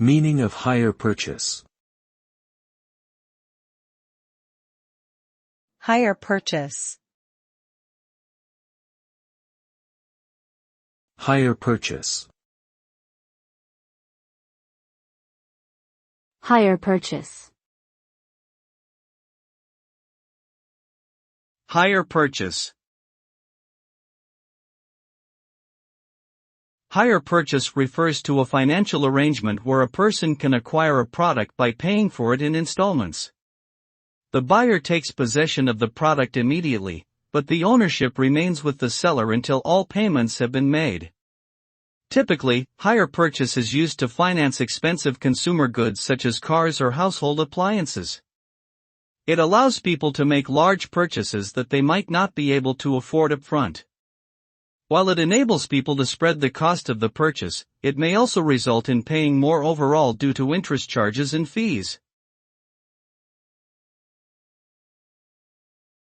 Meaning of hire purchase. Hire purchase. Hire purchase. Hire purchase. Hire purchase. Hire purchase refers to a financial arrangement where a person can acquire a product by paying for it in installments. The buyer takes possession of the product immediately, but the ownership remains with the seller until all payments have been made. Typically, hire purchase is used to finance expensive consumer goods such as cars or household appliances. It allows people to make large purchases that they might not be able to afford up front. While it enables people to spread the cost of the purchase, it may also result in paying more overall due to interest charges and fees.